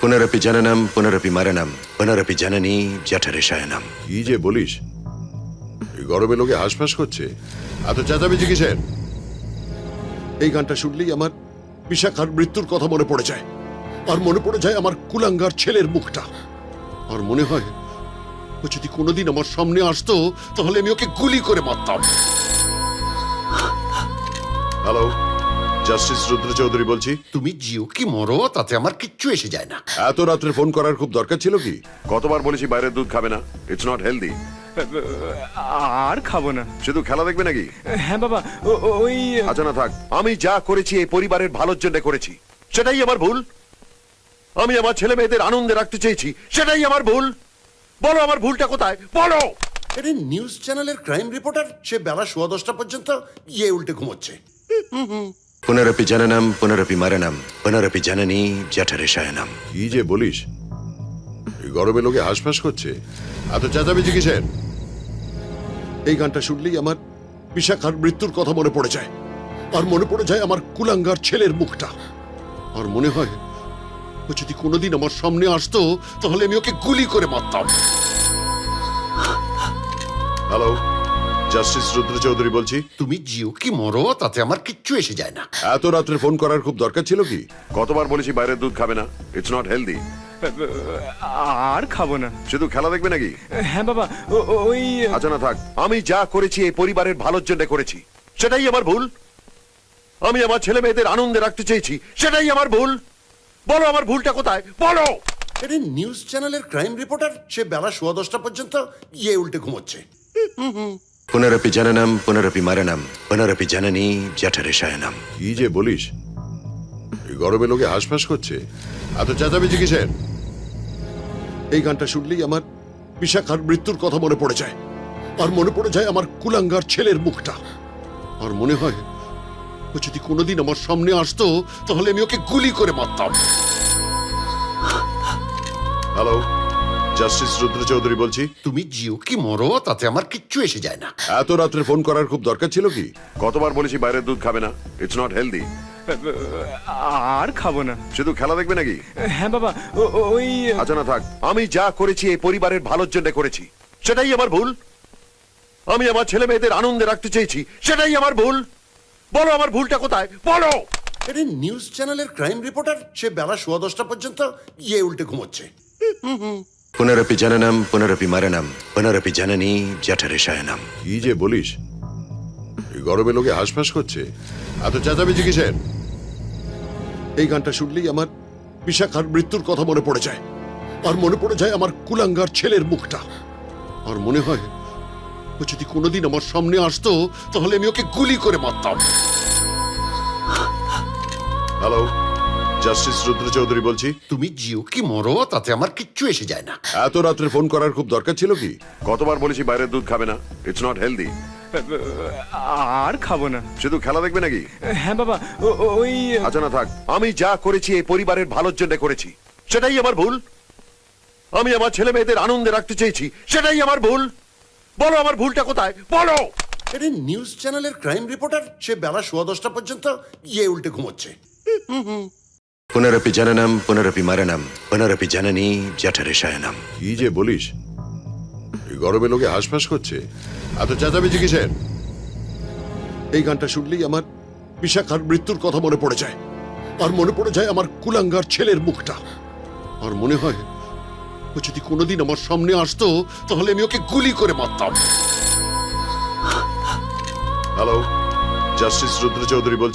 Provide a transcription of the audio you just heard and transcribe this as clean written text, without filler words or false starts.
পুনরপি জননম পুনরপি মরণম পুনরপি জননী জঠরে শয়নম। কি যে বলিস, এই গরমে লোকে হাঁসফাঁস করছে, এত চেঁচামেচি কিসের? এই গানটা শুনলেই আমার বিশাখার মৃত্যুর কথা মনে পড়ে যায়, আর মনে পড়ে যায় আমার কুলাঙ্গার ছেলের মুখটা, আর মনে হয় ও যদি কোনোদিন আমার সামনে আসতো তাহলে আমি ওকে গুলি করে মারতাম। হ্যালো, জাস্টিস রুদ্র চৌধুরী বলছি। তুমি জিও কি মরো তাতে আমার কিচ্ছু এসে যায় না। এত রাত্রে ফোন করার খুব দরকার ছিল কি? কতবার বলেছি বাইরের দুধ খাবে না, ইটস নট হেলদি। আর খাবো না। শুধু খেলা দেখবে নাকি? হ্যাঁ বাবা, ওই আচ্ছা না থাক, আমি যা করেছি এই পরিবারের ভালোর জন্য করেছি, সেটাই আমার ভুল। আমি আমার ছেলে মেয়েদের আনন্দে রাখতে চেয়েছি, সেটাই আমার ভুল। বলো আমার ভুলটা কোথায়, বলো। আরে নিউজ চ্যানেলের ক্রাইম রিপোর্টার, সে বেলা 10:15 পর্যন্ত উল্টে ঘুমোচ্ছে। পুনরপি জননম পুনরপি মরণম পুনরপি জননী জঠরে শয়নম। কি যে বলিস, এই গরমে লোকে হাঁসফাঁস করছে, এত চেঁচামেচি কিসের? এই গানটা শুনলেই আমার বিশাখার মৃত্যুর কথা মনে পড়ে যায়, আর মনে পড়ে যায় আমার কুলাঙ্গার ছেলের মুখটা, আর মনে হয় ও যদি কোনোদিন আমার সামনে আসতো তাহলে আমি ওকে গুলি করে মারতাম। হ্যালো, জাস্টিস রুদ্র চৌধুরী বলছি। তুমি জিও কি মরো তাতে আমার কিচ্ছু এসে যায় না। এত রাত্রে ফোন করার খুব দরকার ছিল কি? কতবার বলেছি বাইরের দুধ খাবে না, ইটস নট হেলদি। আর খাবো না। শুধু খেলা দেখবে নাকি? হ্যাঁ বাবা, ওই আচ্ছা না থাক, আমি যা করেছি এই পরিবারের ভালোর জন্য করেছি, সেটাই আমার ভুল। আমি আমার ছেলে মেয়েদের আনন্দে রাখতে চেয়েছি, সেটাই আমার ভুল। বলো আমার ভুলটা কোথায়, বলো। আরে নিউজ চ্যানেলের ক্রাইম রিপোর্টার, সে বেলা 10:15 পর্যন্ত উল্টে ঘুমোচ্ছে। পুনরপি জননম পুনরপি মরণম পুনরপি জননী জঠরে শয়নম। কি যে বলিস, এই গরমে লোকে হাঁসফাঁস করছে, এত চেঁচামেচি কিসের? এই গানটা শুনলেই আমার বিশাখার মৃত্যুর কথা মনে পড়ে যায়, আর মনে পড়ে যায় আমার কুলাঙ্গার ছেলের মুখটা, আর মনে হয় ও যদি কোনোদিন আমার সামনে আসতো তাহলে আমি ওকে গুলি করে মারতাম। হ্যালো, জাস্টিস রুদ্র চৌধুরী বলছি। তুমি জিও কি মরো তাতে আমার কিচ্ছু এসে যায় না। এত রাত্রে ফোন করার খুব দরকার ছিল কি? কতবার বলেছি বাইরের দুধ খাবে না, ইটস নট হেলদি। আর খাবো না। শুধু খেলা দেখবে নাকি? হ্যাঁ বাবা, ওই আচ্ছা না থাক, আমি যা করেছি এই পরিবারের ভালোর জন্য করেছি, সেটাই আমার ভুল। আমি আমার ছেলে মেয়েদের আনন্দে রাখতে চেয়েছি, সেটাই আমার ভুল। বলো আমার ভুলটা কোথায়, বলো। আরে নিউজ চ্যানেলের ক্রাইম রিপোর্টার, সে বেলা 10:15 পর্যন্ত উল্টে ঘুমোচ্ছে। পুনরপি জননম পুনরপি মরণম পুনরপি জননী জঠরে শয়নম। কি যে বলিস, এই গরমে লোকে হাঁসফাঁস করছে, এত চেঁচামেচি কিসের? এই গানটা শুনলেই আমার বিশাখার মৃত্যুর কথা মনে পড়ে যায়, আর মনে পড়ে যায় আমার কুলাঙ্গার ছেলের মুখটা, আর মনে হয় ও যদি কোনোদিন আমার সামনে আসতো তাহলে আমি ওকে গুলি করে মারতাম। হ্যালো, জাস্টিস রুদ্র চৌধুরী বলছি। তুমি জিও কি মরো তাতে আমার কিচ্ছু এসে যায় না। এত রাত্রে ফোন করার খুব দরকার ছিল কি? কতবার বলেছি বাইরের দুধ খাবে না, ইটস নট হেলদি। আর খাবো না। শুধু খেলা দেখবে নাকি? হ্যাঁ বাবা, ওই আচ্ছা না থাক, আমি যা করেছি এই পরিবারের ভালোর জন্য করেছি, সেটাই আমার ভুল। আমি আমার ছেলে মেয়েদের আনন্দে রাখতে চেয়েছি, সেটাই আমার ভুল। বলো আমার ভুলটা কোথায়, বলো। আরে নিউজ চ্যানেলের ক্রাইম রিপোর্টার, সে বেলা 10:15 পর্যন্ত উল্টে ঘুমোচ্ছে। পুনরপি জননম পুনরপি মরণম পুনরপি জননী জঠরে শয়নম। কি যে বলিস, এই গরমে লোকে হাঁসফাঁস করছে, এত চেঁচামেচি কিসের? এই গানটা শুনলেই আমার বিশাখার মৃত্যুর কথা মনে পড়ে যায়, আর মনে পড়ে যায় আমার কুলাঙ্গার ছেলের মুখটা, আর মনে হয় ও যদি কোনোদিন আমার সামনে আসতো তাহলে আমি ওকে গুলি করে মারতাম। হ্যালো, জাস্টিস রুদ্র চৌধুরী বলছি।